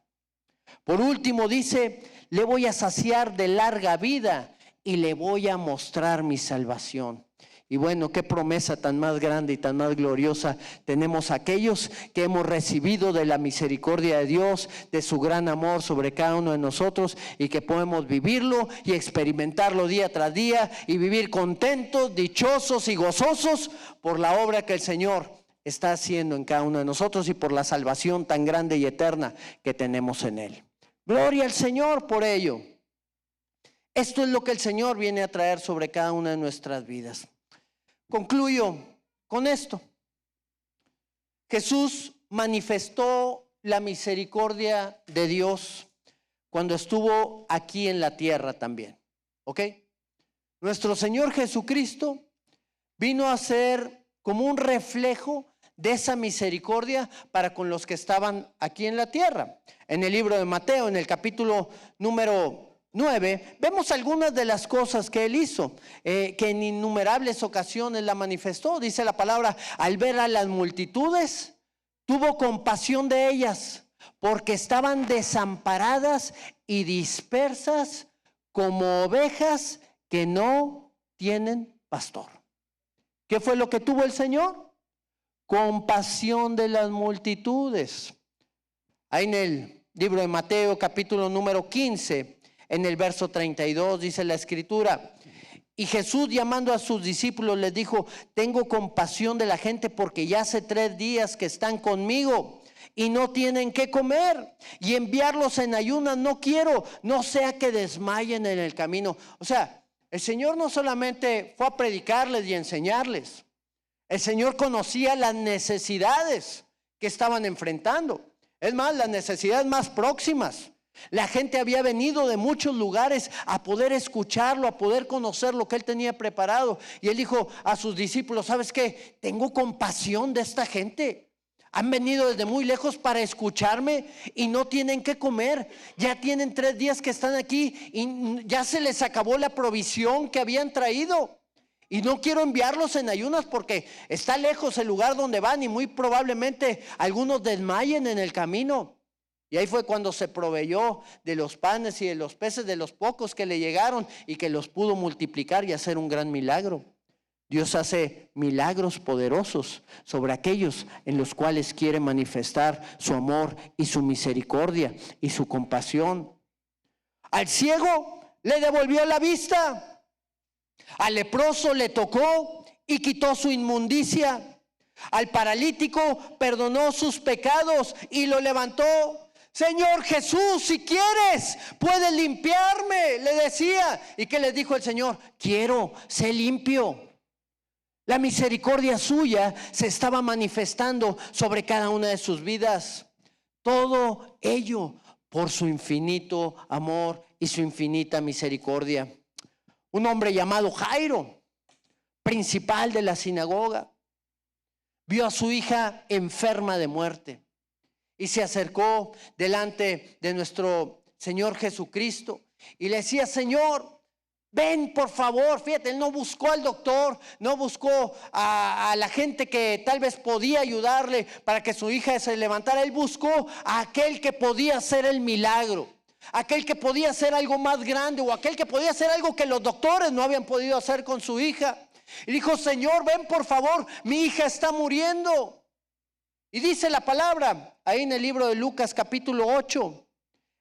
Por último dice: le voy a saciar de larga vida y le voy a mostrar mi salvación. Y bueno, qué promesa tan más grande y tan más gloriosa tenemos aquellos que hemos recibido de la misericordia de Dios, de su gran amor sobre cada uno de nosotros, y que podemos vivirlo y experimentarlo día tras día y vivir contentos, dichosos y gozosos por la obra que el Señor está haciendo en cada uno de nosotros y por la salvación tan grande y eterna que tenemos en Él. Gloria al Señor por ello. Esto es lo que el Señor viene a traer sobre cada una de nuestras vidas. Concluyo con esto. Jesús manifestó la misericordia de Dios cuando estuvo aquí en la tierra también, ¿ok? Nuestro Señor Jesucristo vino a ser como un reflejo de esa misericordia para con los que estaban aquí en la tierra. En el libro de Mateo, en el capítulo número 9, vemos algunas de las cosas que Él hizo, que en innumerables ocasiones la manifestó. Dice la palabra: al ver a las multitudes, tuvo compasión de ellas, porque estaban desamparadas y dispersas como ovejas que no tienen pastor. ¿Qué fue lo que tuvo el Señor? Compasión de las multitudes. Ahí en el libro de Mateo, capítulo número 15, en el verso 32 dice la escritura: y Jesús, llamando a sus discípulos, les dijo: tengo compasión de la gente, porque ya hace 3 días que están conmigo y no tienen qué comer, y enviarlos en ayunas no quiero, no sea que desmayen en el camino. O sea, el Señor no solamente fue a predicarles y enseñarles, el Señor conocía las necesidades que estaban enfrentando. Es más, las necesidades más próximas. La gente había venido de muchos lugares a poder escucharlo, a poder conocer lo que Él tenía preparado. Y Él dijo a sus discípulos: ¿sabes qué? Tengo compasión de esta gente. Han venido desde muy lejos para escucharme y no tienen qué comer. Ya tienen 3 días que están aquí y ya se les acabó la provisión que habían traído. Y no quiero enviarlos en ayunas porque está lejos el lugar donde van y muy probablemente algunos desmayen en el camino. Y ahí fue cuando se proveyó de los panes y de los peces, de los pocos que le llegaron y que los pudo multiplicar y hacer un gran milagro. Dios hace milagros poderosos sobre aquellos en los cuales quiere manifestar su amor y su misericordia y su compasión. Al ciego le devolvió la vista, al leproso le tocó y quitó su inmundicia, al paralítico perdonó sus pecados y lo levantó. Señor Jesús, si quieres, puedes limpiarme, le decía. ¿Y qué les dijo el Señor? Quiero, sé limpio. La misericordia suya se estaba manifestando sobre cada una de sus vidas. Todo ello por su infinito amor y su infinita misericordia. Un hombre llamado Jairo, principal de la sinagoga, vio a su hija enferma de muerte y se acercó delante de nuestro Señor Jesucristo y le decía: Señor, ven por favor. Fíjate, él no buscó al doctor, no buscó a la gente que tal vez podía ayudarle para que su hija se levantara. Él buscó a aquel que podía hacer el milagro, aquel que podía hacer algo más grande, o aquel que podía hacer algo que los doctores no habían podido hacer con su hija. Y dijo: Señor, ven por favor, mi hija está muriendo. Y dice la palabra ahí en el libro de Lucas capítulo 8,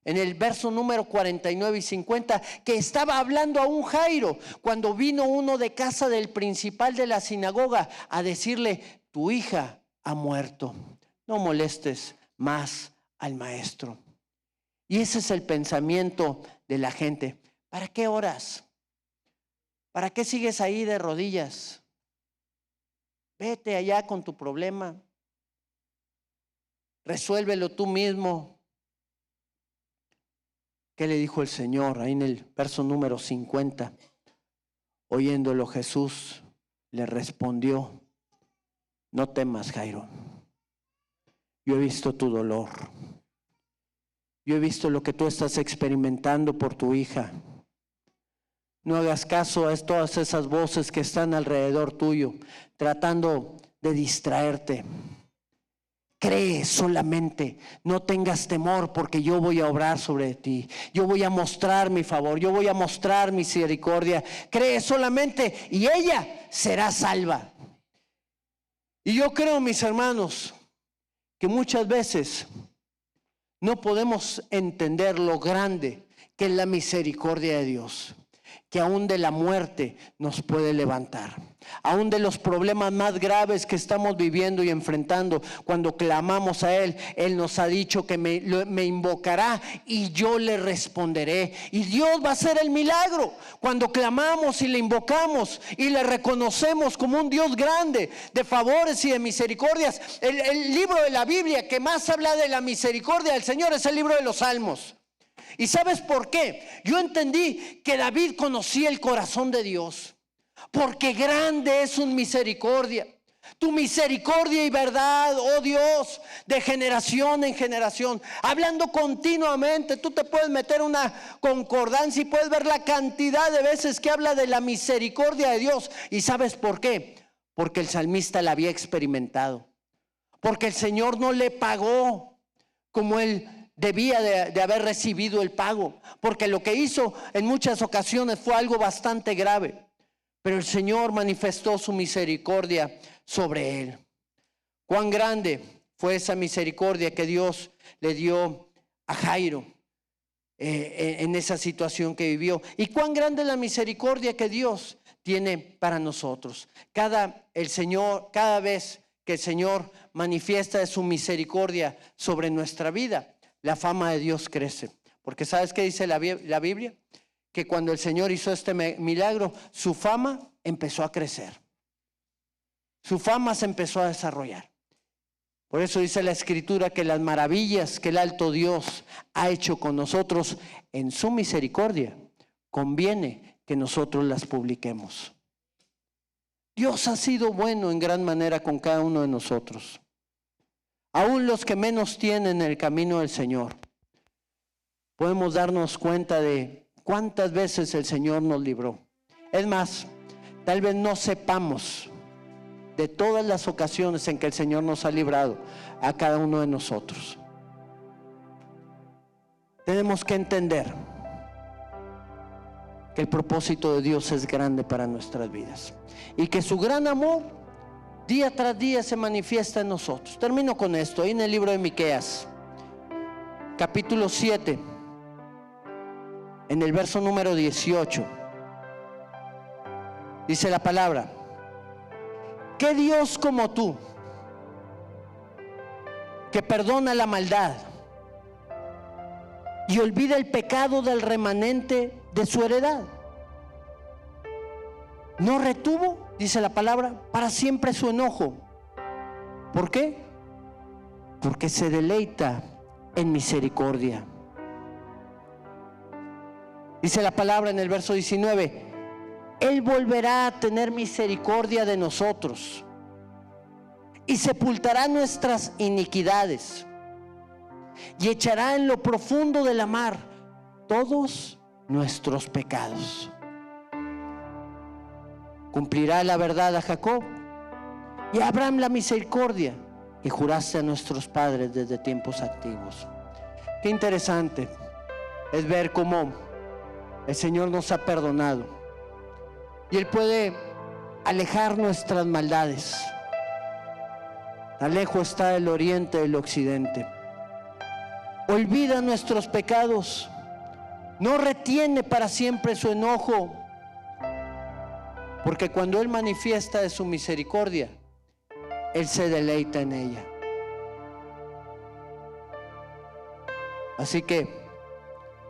en el verso número 49 y 50, que estaba hablando a un Jairo cuando vino uno de casa del principal de la sinagoga a decirle: tu hija ha muerto, no molestes más al maestro. Y ese es el pensamiento de la gente. ¿Para qué oras? ¿Para qué sigues ahí de rodillas? Vete allá con tu problema. Resuélvelo tú mismo. ¿Qué le dijo el Señor? Ahí en el verso número 50. Oyéndolo, Jesús le respondió: no temas, Jairo. Yo he visto tu dolor. Yo he visto lo que tú estás experimentando por tu hija. No hagas caso a todas esas voces que están alrededor tuyo, tratando de distraerte. Cree solamente, no tengas temor, porque yo voy a obrar sobre ti. Yo voy a mostrar mi favor, yo voy a mostrar misericordia. Cree solamente y ella será salva. Y yo creo, mis hermanos, que muchas veces no podemos entender lo grande que es la misericordia de Dios, que aún de la muerte nos puede levantar, aún de los problemas más graves que estamos viviendo y enfrentando. Cuando clamamos a Él, Él nos ha dicho que me invocará y yo le responderé. Y Dios va a hacer el milagro cuando clamamos y le invocamos y le reconocemos como un Dios grande de favores y de misericordias. El libro de la Biblia que más habla de la misericordia del Señor es el libro de los Salmos. ¿Y sabes por qué? Yo entendí que David conocía el corazón de Dios, porque grande es su misericordia. Tu misericordia y verdad, oh Dios, de generación en generación, hablando continuamente. Tú te puedes meter una concordancia y puedes ver la cantidad de veces que habla de la misericordia de Dios. ¿Y sabes por qué? Porque el salmista la había experimentado, porque el Señor no le pagó como él debía de haber recibido el pago, porque lo que hizo en muchas ocasiones fue algo bastante grave, pero el Señor manifestó su misericordia sobre él. Cuán grande fue esa misericordia que Dios le dio a Jairo en esa situación que vivió, y cuán grande es la misericordia que Dios tiene para nosotros. Cada vez que el Señor manifiesta su misericordia sobre nuestra vida, la fama de Dios crece. Porque ¿sabes qué dice la Biblia? Que cuando el Señor hizo este milagro, su fama empezó a crecer. Su fama se empezó a desarrollar. Por eso dice la Escritura que las maravillas que el alto Dios ha hecho con nosotros en su misericordia, conviene que nosotros las publiquemos. Dios ha sido bueno en gran manera con cada uno de nosotros. aún los que menos tienen el camino del Señor, podemos darnos cuenta de cuántas veces el Señor nos libró. Es más, tal vez no sepamos de todas las ocasiones en que el Señor nos ha librado a cada uno de nosotros. Tenemos que entender que el propósito de Dios es grande para nuestras vidas y que su gran amor día tras día se manifiesta en nosotros. Termino con esto, ahí en el libro de Miqueas, capítulo 7, en el verso número 18, dice la palabra: ¿qué Dios como tú, que perdona la maldad y olvida el pecado del remanente de su heredad? No retuvo, dice la palabra, para siempre su enojo. ¿Por qué? Porque se deleita en misericordia. Dice la palabra en el verso 19: Él volverá a tener misericordia de nosotros y sepultará nuestras iniquidades y echará en lo profundo de la mar todos nuestros pecados. Cumplirá la verdad a Jacob y a Abraham la misericordia que juraste a nuestros padres desde tiempos antiguos. Qué interesante es ver cómo el Señor nos ha perdonado y Él puede alejar nuestras maldades. Tan lejos está el oriente del occidente. Olvida nuestros pecados, no retiene para siempre su enojo, porque cuando Él manifiesta de su misericordia, Él se deleita en ella. Así que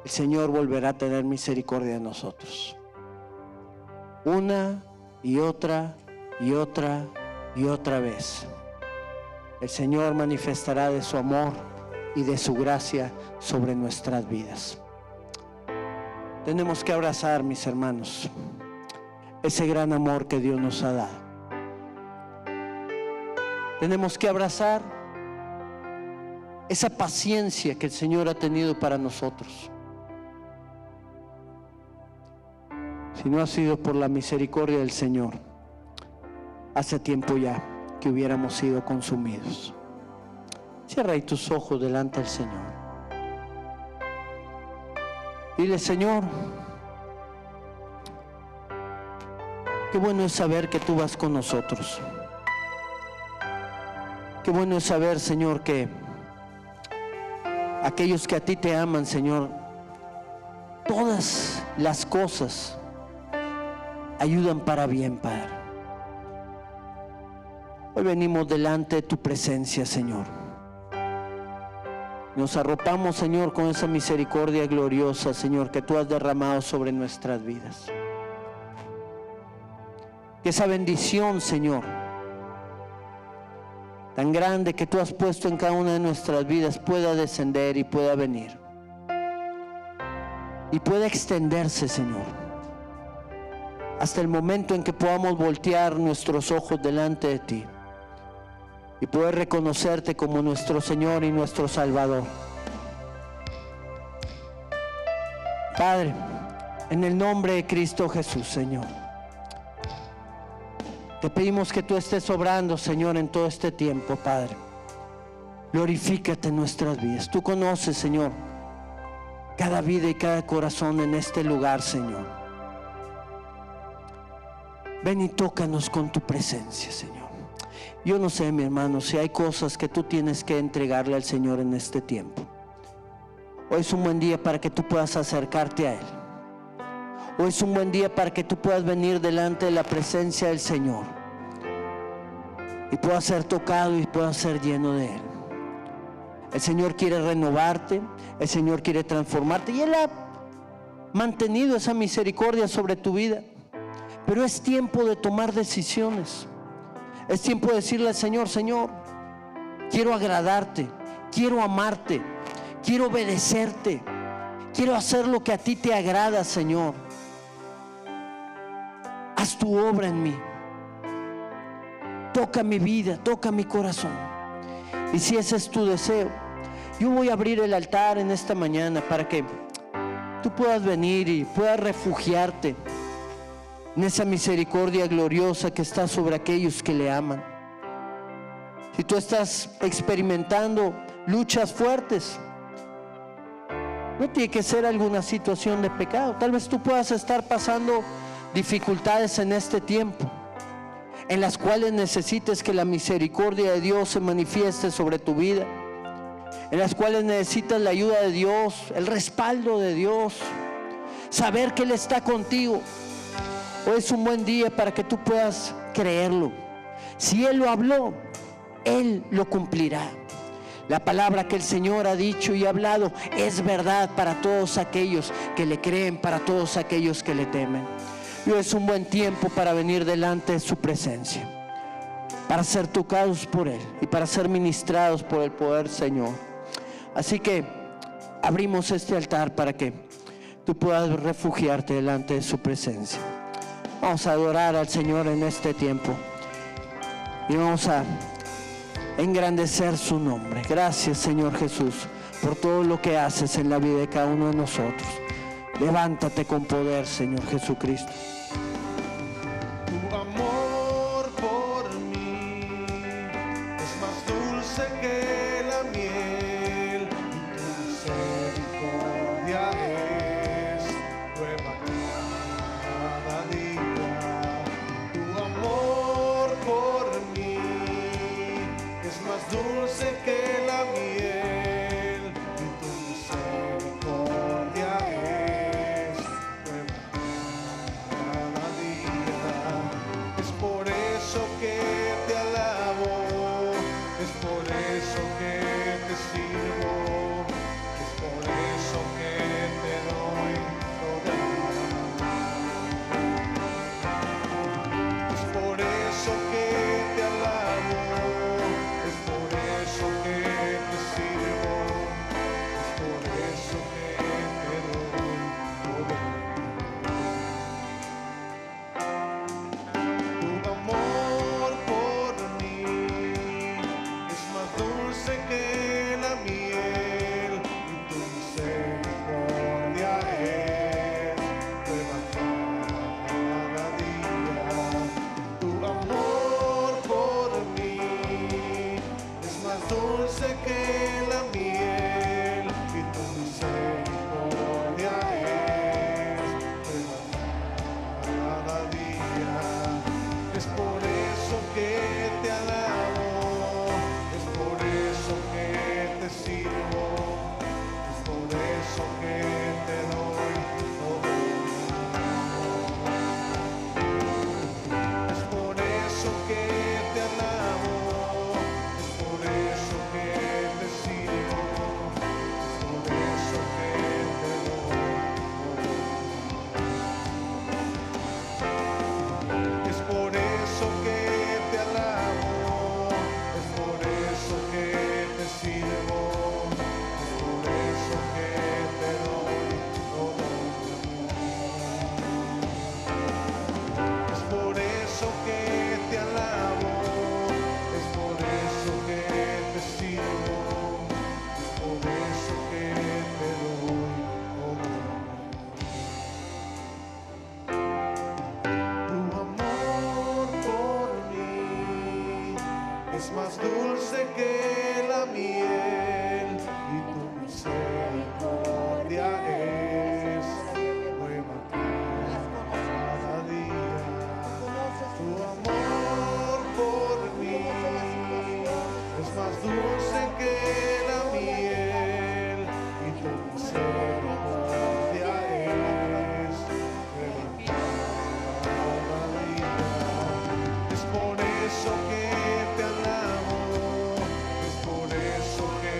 el Señor volverá a tener misericordia de nosotros. Una y otra y otra y otra vez. El Señor manifestará de su amor y de su gracia sobre nuestras vidas. Tenemos que abrazar, mis hermanos, ese gran amor que Dios nos ha dado. Tenemos que abrazar esa paciencia que el Señor ha tenido para nosotros. Si no ha sido por la misericordia del Señor, hace tiempo ya que hubiéramos sido consumidos. Cierra ahí tus ojos delante del Señor. Dile: Señor, qué bueno es saber que tú vas con nosotros. Qué bueno es saber, Señor, que aquellos que a ti te aman, Señor, todas las cosas ayudan para bien, Padre. Hoy venimos delante de tu presencia, Señor. Nos arropamos, Señor, con esa misericordia gloriosa, Señor, que tú has derramado sobre nuestras vidas. Que esa bendición, Señor, tan grande que tú has puesto en cada una de nuestras vidas, pueda descender y pueda venir. Y pueda extenderse, Señor, hasta el momento en que podamos voltear nuestros ojos delante de ti y poder reconocerte como nuestro Señor y nuestro Salvador. Padre, en el nombre de Cristo Jesús, Señor, te pedimos que tú estés obrando, Señor, en todo este tiempo, Padre. Glorifícate en nuestras vidas. Tú conoces, Señor, cada vida y cada corazón en este lugar, Señor. Ven y tócanos con tu presencia, Señor. Yo no sé, mi hermano, si hay cosas que tú tienes que entregarle al Señor en este tiempo. Hoy es un buen día para que tú puedas acercarte a Él. Hoy es un buen día para que tú puedas venir delante de la presencia del Señor y puedas ser tocado y puedas ser lleno de Él. El Señor quiere renovarte, el Señor quiere transformarte y Él ha mantenido esa misericordia sobre tu vida. Pero es tiempo de tomar decisiones. Es tiempo de decirle al Señor: Señor, quiero agradarte, quiero amarte, quiero obedecerte, quiero hacer lo que a ti te agrada, Señor. Haz tu obra en mí. Toca mi vida, toca mi corazón. Y si ese es tu deseo, yo voy a abrir el altar en esta mañana para que tú puedas venir y puedas refugiarte en esa misericordia gloriosa que está sobre aquellos que le aman. Si tú estás experimentando luchas fuertes, no tiene que ser alguna situación de pecado. Tal vez tú puedas estar pasando dificultades en este tiempo, en las cuales necesites que la misericordia de Dios se manifieste sobre tu vida, en las cuales necesitas la ayuda de Dios, el respaldo de Dios, saber que Él está contigo. Hoy es un buen día para que tú puedas creerlo. Si Él lo habló, Él lo cumplirá. La palabra que el Señor ha dicho y hablado es verdad para todos aquellos que le creen, para todos aquellos que le temen. Y hoy es un buen tiempo para venir delante de su presencia, para ser tocados por Él y para ser ministrados por el poder Señor. Así que abrimos este altar para que tú puedas refugiarte delante de su presencia. Vamos a adorar al Señor en este tiempo y vamos a engrandecer su nombre. Gracias, Señor Jesús, por todo lo que haces en la vida de cada uno de nosotros. Levántate con poder, Señor Jesucristo. Tu amor por mí es más dulce que la miel, y tu misericordia es nueva cada día. Tu amor por mí es más dulce que la miel, y tu misericordia es nueva cada día. Es por eso que te alabo, es por eso que te sirvo, es por eso que te doy todo el es por eso que te alabo, es por eso que te sirvo, es por eso que te doy todo. Tu amor por mí es más dulce que la miel, y tu misericordia es nueva cada día. Tu amor por mí es más dulce que la miel, y tu misericordia es nueva cada día. Es por eso que te alabo, es por eso que te sirvo, es por eso que te doy todo. Es por eso que te alabo, es por eso que te sirvo, es por eso que te doy todo. Es por eso que te alabo, es por eso que te sirvo, es por eso que te doy todo. Es por eso que te alabo, es por eso que te sirvo, es por eso que te doy todo. Tu amor por mí es más dulce que la miel, y tu misericordia es nueva cada día. Tu amor por mí es más dulce que la miel, y tu misericordia es nueva cada día. Es por eso que te alabo, es por eso que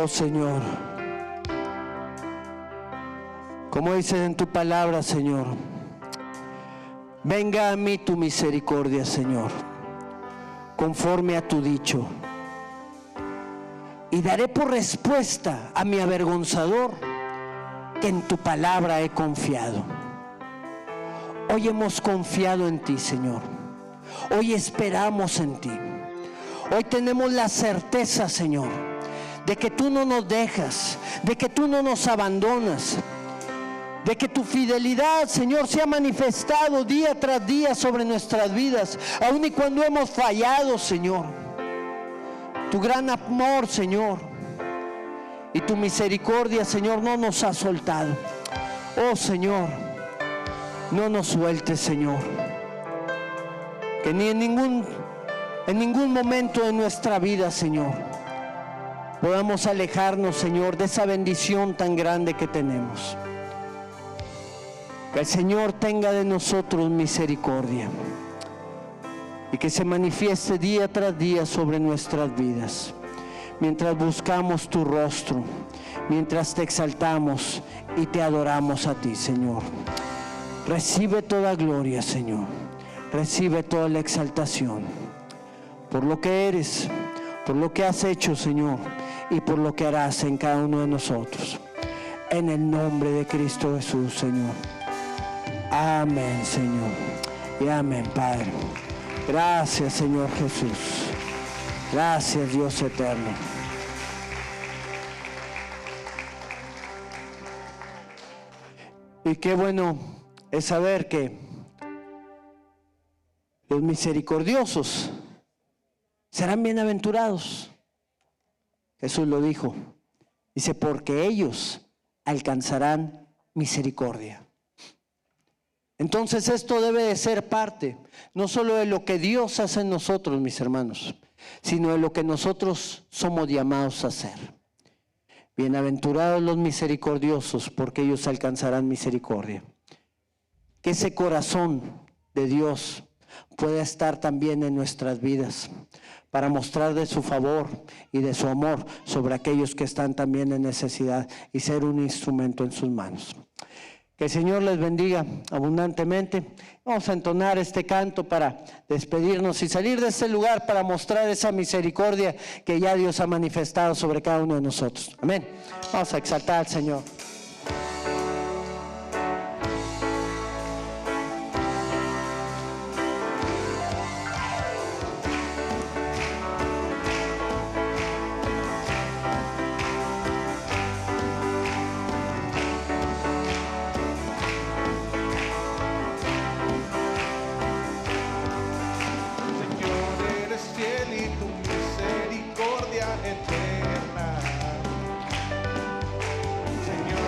Oh Señor, como dices en tu palabra, Señor, venga a mí tu misericordia, Señor, conforme a tu dicho, y daré por respuesta a mi avergonzador que en tu palabra he confiado. Hoy hemos confiado en ti, Señor. Hoy esperamos en ti. Hoy tenemos la certeza, Señor, de que tú no nos dejas, de que tú no nos abandonas, de que tu fidelidad, Señor, se ha manifestado día tras día sobre nuestras vidas, aun y cuando hemos fallado, Señor. Tu gran amor, Señor, y tu misericordia, Señor, no nos ha soltado. Oh Señor, no nos sueltes, Señor, que ni en ningún momento de nuestra vida, Señor, podamos alejarnos, Señor, de esa bendición tan grande que tenemos. Que el Señor tenga de nosotros misericordia y que se manifieste día tras día sobre nuestras vidas, mientras buscamos tu rostro, mientras te exaltamos y te adoramos a ti, Señor. Recibe toda gloria, Señor. Recibe toda la exaltación por lo que eres, por lo que has hecho, Señor, y por lo que harás en cada uno de nosotros. En el nombre de Cristo Jesús, Señor. Amén, Señor. Y amén, Padre. Gracias, Señor Jesús. Gracias, Dios eterno. Y qué bueno es saber que los misericordiosos serán bienaventurados. Jesús lo dijo. Dice, porque ellos alcanzarán misericordia. Entonces esto debe de ser parte, no solo de lo que Dios hace en nosotros, mis hermanos, sino de lo que nosotros somos llamados a hacer. Bienaventurados los misericordiosos, porque ellos alcanzarán misericordia. Que ese corazón de Dios pueda estar también en nuestras vidas, para mostrar de su favor y de su amor sobre aquellos que están también en necesidad y ser un instrumento en sus manos. Que el Señor les bendiga abundantemente. Vamos a entonar este canto para despedirnos y salir de este lugar para mostrar esa misericordia que ya Dios ha manifestado sobre cada uno de nosotros. Amén. Vamos a exaltar al Señor. Señor, eres fiel y tu misericordia eterna. Señor,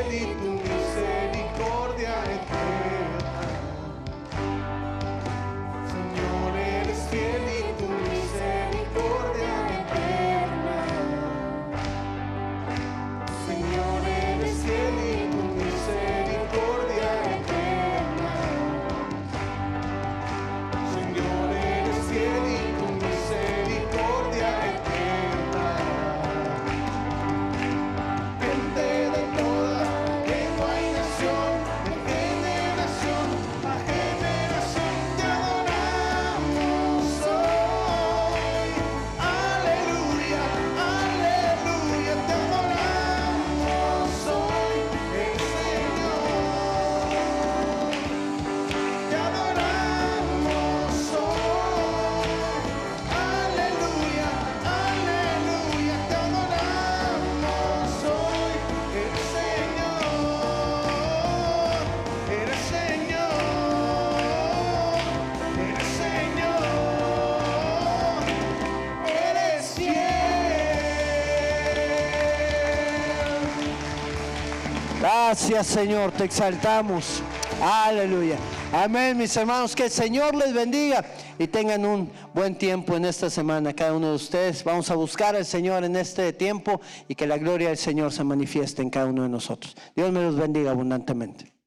fiel y tu misericordia eterna. Señor, eres fiel y tu misericordia eterna. Señor, eres fiel y tu misericordia eterna. Señor, eres fiel y tu misericordia eterna. Gente de toda lengua y nación, de generación a generación te adoramos hoy. Aleluya, aleluya, te adoramos hoy, el Señor. Te adoramos hoy. Aleluya, aleluya, te adoramos hoy, el Señor. Eres Señor, eres Señor, eres fiel. Gracias, Señor, te exaltamos. Aleluya. Amén, mis hermanos, que el Señor les bendiga y tengan un buen tiempo en esta semana. Cada uno de ustedes, vamos a buscar al Señor en este tiempo y que la gloria del Señor se manifieste en cada uno de nosotros. Dios me los bendiga abundantemente.